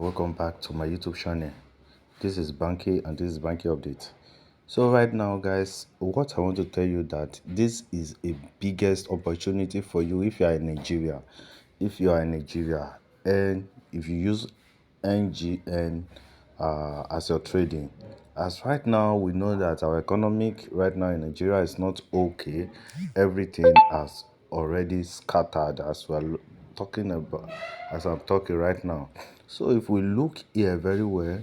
Welcome back to my YouTube channel. This is Banky and this is Banky Update. So right now guys, what I want to tell you that this is a biggest opportunity for you if you are in Nigeria. If you are in Nigeria and if you use NGN as your trading. As right now we know that our economic right now in Nigeria is not okay. Everything has already scattered as well talking about as I'm talking right now. So if we look here very well,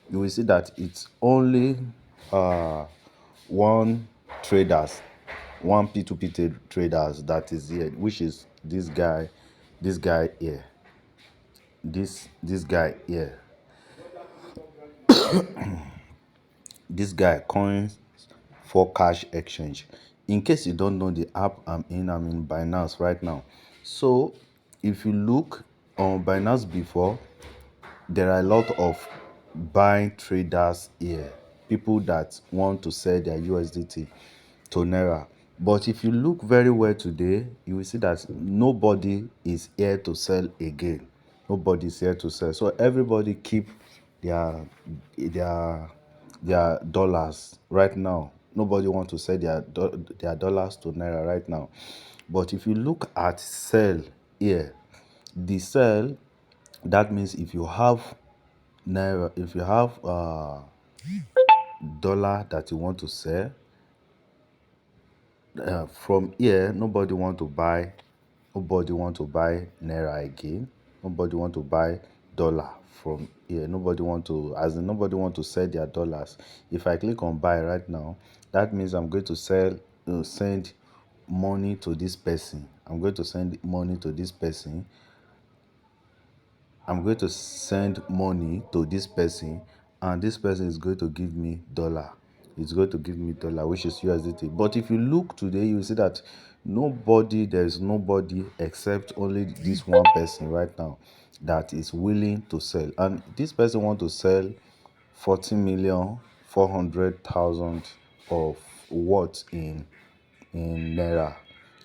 you will see that it's only one traders, one P2P traders that is here, which is this guy here, this guy here, this guy coins for cash exchange. In case you don't know the app I'm in Binance right now. So if you look on Binance before, there are a lot of buying traders here, people that want to sell their USDT to Naira. But if you look very well today, you will see that nobody is here to sell again. Nobody is here to sell. So everybody keep their their their dollars right now. Nobody want to sell their dollars to Naira right now. But if you look at sell here, the sell, that means if you have Naira, if you have dollar that you want to sell, from here nobody want to buy Naira again. Nobody want to buy dollar from here. Nobody want to, as in nobody want to sell their dollars. If I click on buy right now, that means I'm going to send money to this person. I'm going to send money to this person. I'm going to send money to this person, and this person is going to give me dollar. It's going to give me dollar, which is USDT. But if you look today, you will see that there's nobody except only this one person right now that is willing to sell. And this person want to sell 40,400,000 of what in Naira.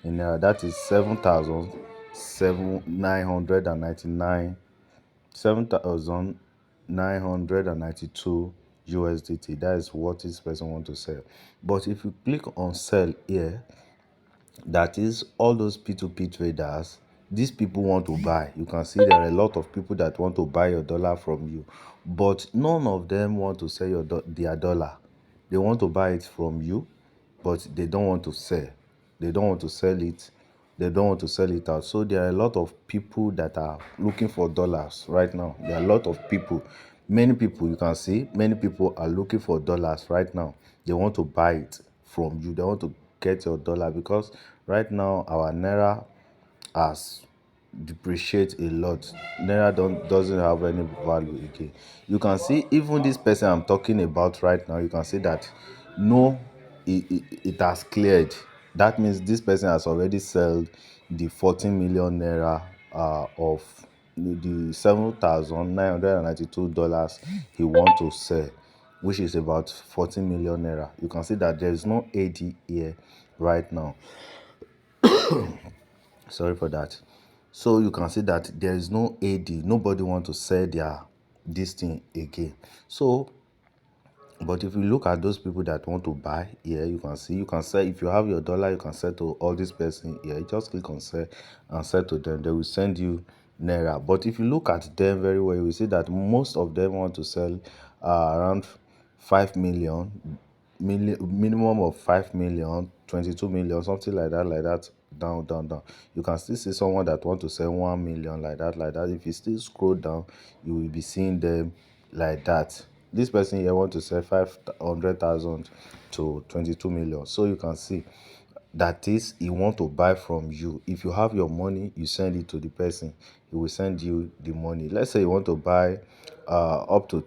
In Naira, that is 7,992 USDT. That is what this person want to sell. But if you click on sell here, that is all those P2P traders, these people want to buy. You can see there are a lot of people that want to buy your dollar from you, but none of them want to sell their dollar. They want to buy it from you, but they don't want to sell. They don't want to sell it. They don't want to sell it out. So there are a lot of people that are looking for dollars right now. There are a lot of people. Many people, you can see, many people are looking for dollars right now. They want to buy it from you. They want to get your dollar because right now our Naira has depreciate a lot. Naira doesn't have any value again. You can see even this person I'm talking about right now, you can see that no, it has cleared. That means this person has already sold the 14 million Naira of the $7,992 he want to sell, which is about 14 million Naira. You can see that there is no AD here right now. Sorry for that. So you can see that there is no AD. Nobody want to sell this thing again. So but if you look at those people that want to buy here, you can see, you can sell. If you have your dollar, you can sell to all these person here. You just click on sell and sell to them. They will send you Naira. But if you look at them very well, you will see that most of them want to sell around 5 million, minimum of 5 million, 22 million, something like that, down. You can still see someone that want to sell 1 million, like that. If you still scroll down, you will be seeing them like that. This person here want to sell 500,000 to 22 million. So you can see that is, he want to buy from you. If you have your money, you send it to the person, he will send you the money. Let's say you want to buy up to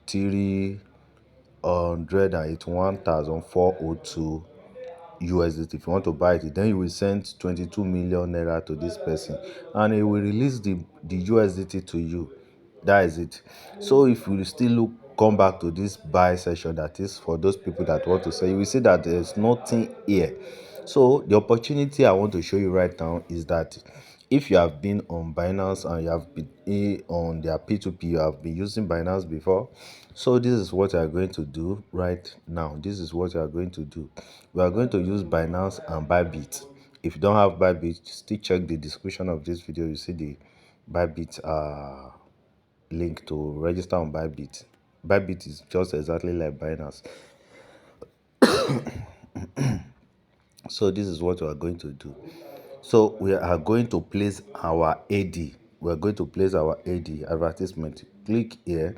381,402 USDT. If you want to buy it, then you will send 22 million Naira to this person, and he will release the USDT to you. That is it. So if you still come back to this buy session, that is for those people that want to sell, you will see that there's nothing here. So the opportunity I want to show you right now is that If you have been on Binance and you have been on their P2P, you have been using Binance before. So this is what you are going to do right now. This is what you are going to do. We are going to use Binance and BYBIT. If you don't have BYBIT, still check the description of this video. You see the BYBIT link to register on BYBIT. BYBIT is just exactly like Binance. So this is what we are going to do. So we are going to place our AD. We are going to place our AD advertisement. Click here.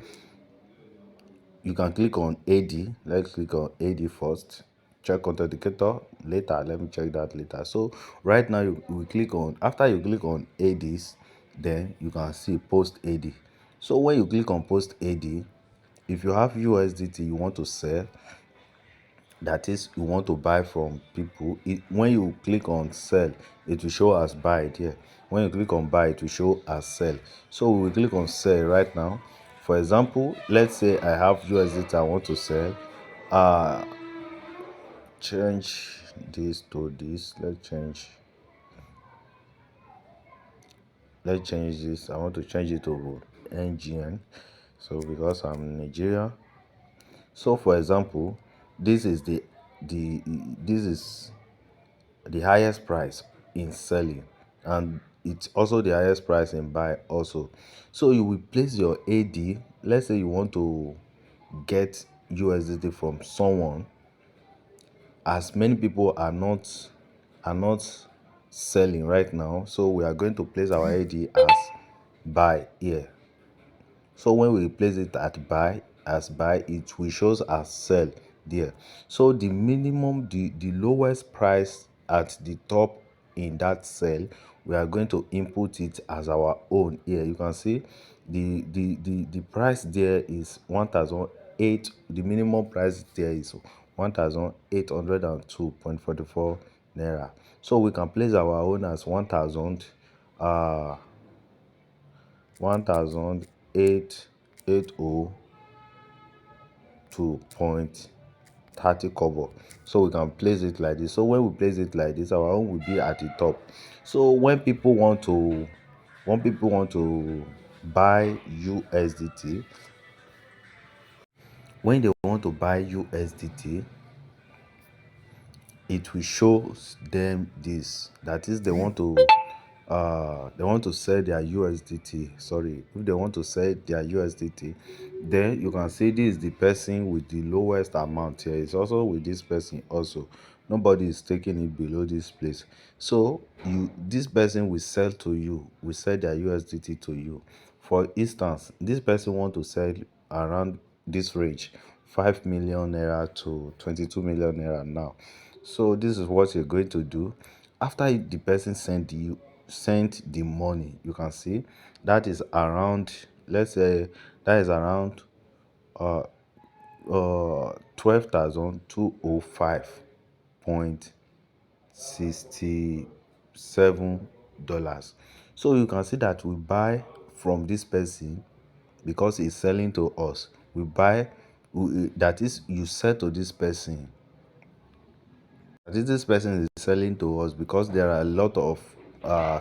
You can click on AD. Let's click on AD first. Check authenticator later. Let me check that later. So right now we click on, after you click on ADs, then you can see post AD. So when you click on post AD, if you have USDT you want to sell, that is you want to buy from people, when you click on sell it will show as buy here. When you click on buy it will show as sell. So we will click on sell right now. For example, let's say I have USDT I want to sell. Change this to this. Let's change this. I want to change it to NGN, so because I'm in Nigeria. So for example, this is this is the highest price in selling, and it's also the highest price in buy also. So you will place your AD. Let's say you want to get USDT from someone, as many people are not selling right now, so we are going to place our AD as buy here. So when we place it at buy, as buy, it will shows as sell there. So the minimum, the lowest price at the top in that cell, we are going to input it as our own here. You can see the price there is 1008. The minimum price there is 1802.44 naira. So we can place our own as 1802.30 kobo. So we can place it like this. So when we place it like this, our own will be at the top. So when people want to buy USDT, when they want to buy USDT, it will show them this. That is, they want to sell their USDT. Sorry, if they want to sell their USDT, then you can see this is the person with the lowest amount here. It's also with this person also. Nobody is taking it below this place. So this person will sell to you, will sell their USDT to you. For instance, this person want to sell around this range, 5 million naira to 22 million naira now. So this is what you're going to do. After the person sent the money, you can see that is around, let's say that is around 12,205.67 dollars. So you can see that we buy from this person because he's selling to us. We buy, that is, you sell to this person. This person is selling to us because there are a lot of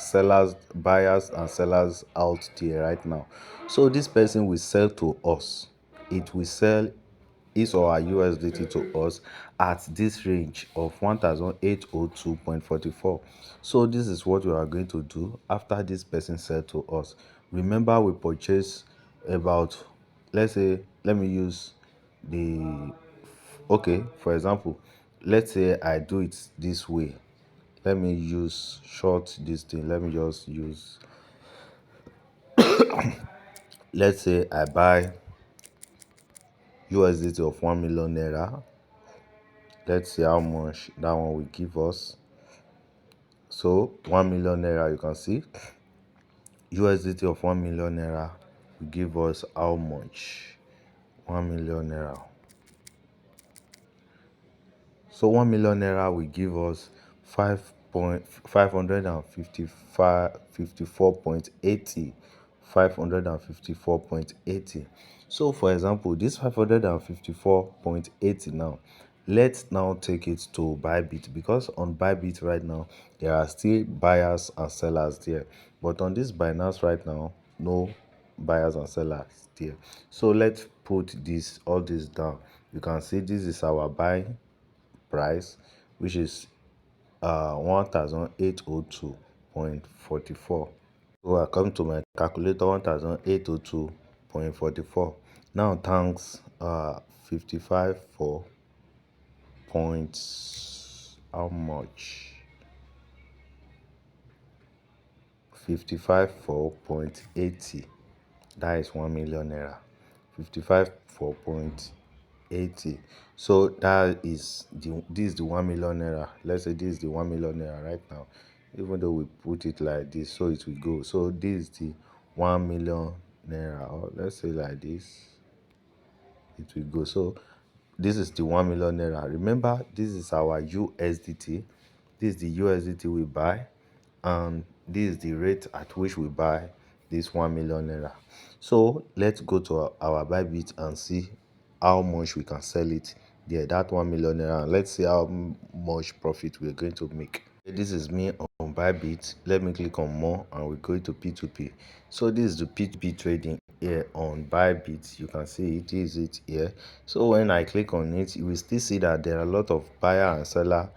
sellers, buyers and sellers out there right now. So this person will sell to us. It will sell his or her USDT to us at this range of 1802.44. So this is what we are going to do after this person sell to us. Remember, we purchase about, let's say, let me use the, okay, for example, let's say I do it this way. Let me use short this thing. Let me just use, let's say I buy USDT of 1 million naira. Let's see how much that one will give us. So 1 million naira, you can see USDT of 1 million naira will give us how much? 1 million naira. So 1 million naira will give us 554.80. 554.80. So for example, this 554.80 now, Let's now take it to Bybit, because on Bybit right now there are still buyers and sellers there, but on this Binance right now, no buyers and sellers there. So let's put this all this down. You can see this is our buy price, which is 1802.44. So I come to my calculator, 1802.44. Now thanks 55 for points, how much? 55 for point 80. That is 1 million naira. 55 for point 80. So that is this is the 1 million naira. Let's say this is the 1 million naira right now. Even though we put it like this, so it will go. So this is the 1 million naira, or let's say like this, it will go. So this is the 1 million naira. Remember, this is our USDT. This is the USDT we buy, and this is the rate at which we buy this 1 million naira. So let's go to our Bybit and see how much we can sell it there, that 1 million naira. And let's see how much profit we're going to make. This is me on Bybit. Let me click on more and we go to P2P. So this is the P2P trading here on Bybit. You can see it is it here. So when I click on it, you will still see that there are a lot of buyer and seller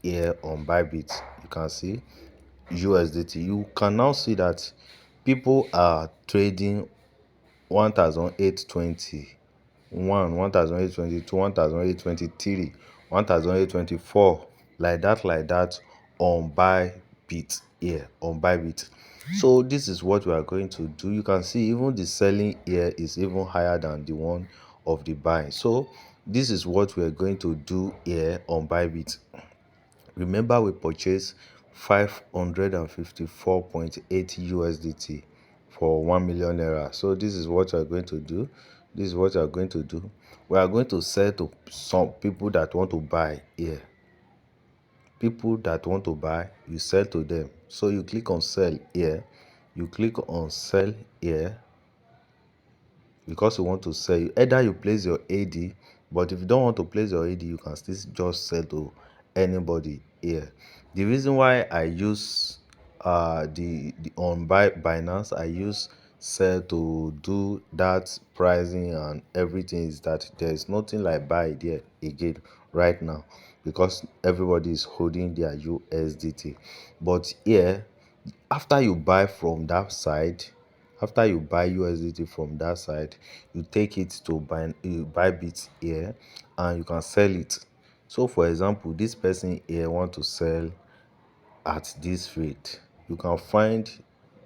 here on Bybit. You can see USDT. You can now see that people are trading 1820, 1822, 1823, 1824, like that on Bybit here on Bybit. So this is what we are going to do. You can see even the selling here is even higher than the one of the buying. So this is what we are going to do here on Bybit. Remember, we purchased 554.8 USDT for 1 million naira. So this is what we are going to do. This is what we are going to do. We are going to sell to some people that want to buy here. People that want to buy, you sell to them. So you click on sell here. You click on sell here because you want to sell. Either you place your AD, but if you don't want to place your AD, you can still just sell to anybody here. The reason why I use the on Binance, I use sell to do that pricing and everything, is that there is nothing like buy there again right now, because everybody is holding their USDT. But here, after you buy from that side, after you buy USDT from that side, you take it to Bybit here and you can sell it. So for example, this person here want to sell at this rate. You can find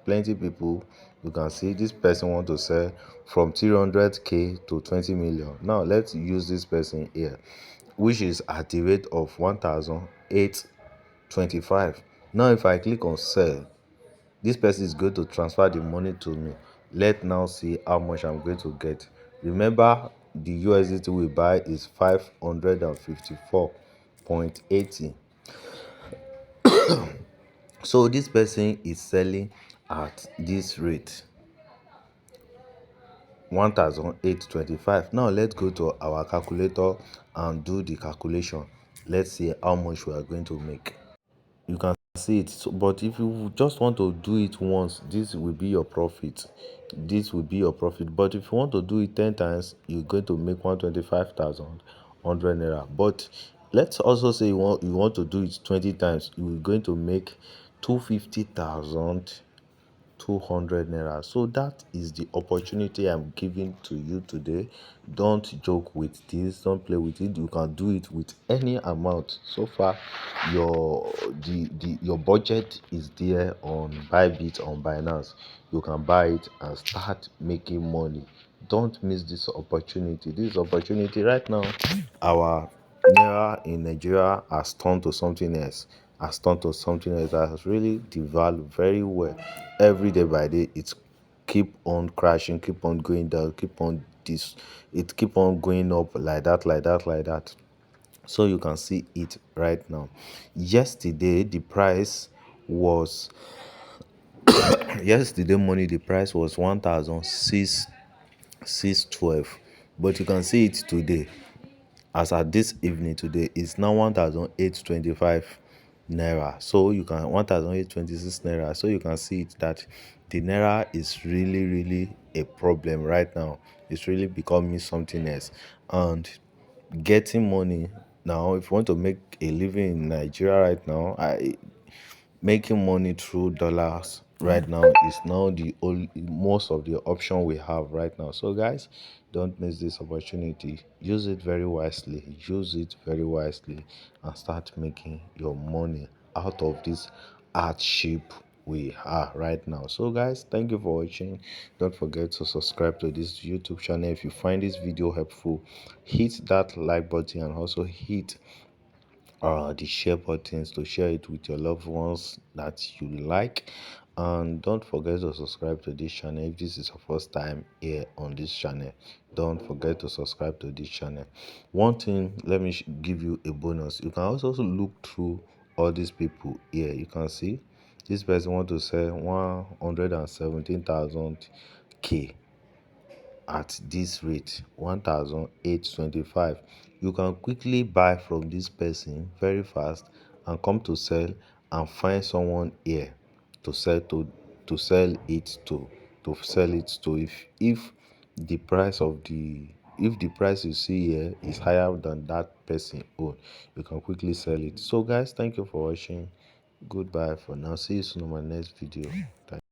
plenty people. You can see this person want to sell from 300k to 20 million. Now let's use this person here, which is at the rate of 1825. Now if I click on sell, this person is going to transfer the money to me. Let's now see how much I'm going to get. Remember, the USDT we buy is 554.80. So this person is selling at this rate, 1825. Now let's go to our calculator and do the calculation. Let's see how much we are going to make. You can see it. So, but if you just want to do it once, this will be your profit. This will be your profit. But if you want to do it 10 times, you're going to make 125,100 naira. But let's also say you want to do it 20 times, you're going to make 250,000 200 naira. So that is the opportunity I'm giving to you today. Don't joke with this, don't play with it. You can do it with any amount. So far, your budget is there on Bybit, on Binance. You can buy it and start making money. Don't miss this opportunity. This opportunity right now, our Naira in Nigeria has turned to something else. Has turned to something else that has really devalued very well. Every day by day, it's keep on crashing, keep on going down, keep on this, it keep on going up like that, like that, like that. So you can see it right now. Yesterday, the price was yesterday morning the price was 1,612, but you can see it today. as at this evening today, it's now 1825 naira. So you can 1826 naira. So you can see it that the naira is really a problem right now. It's really becoming something else. And getting money now, if you want to make a living in Nigeria right now, I making money through dollars right now is now the only most of the option we have right now. So guys, don't miss this opportunity. Use it very wisely. Use it very wisely and start making your money out of this hardship we are right now. So guys, thank you for watching. Don't forget to subscribe to this YouTube channel. If you find this video helpful, hit that like button and also hit the share buttons to share it with your loved ones that you like. And don't forget to subscribe to this channel. If this is your first time here on this channel, don't forget to subscribe to this channel. One thing, let me give you a bonus. You can also look through all these people here. You can see this person want to sell 117,000 k at this rate 1825. You can quickly buy from this person very fast and come to sell and find someone here to sell to sell it to if the price of the if the price you see here is higher than that person own, you can quickly sell it. So guys, thank you for watching. Goodbye for now. See you soon on my next video. Thank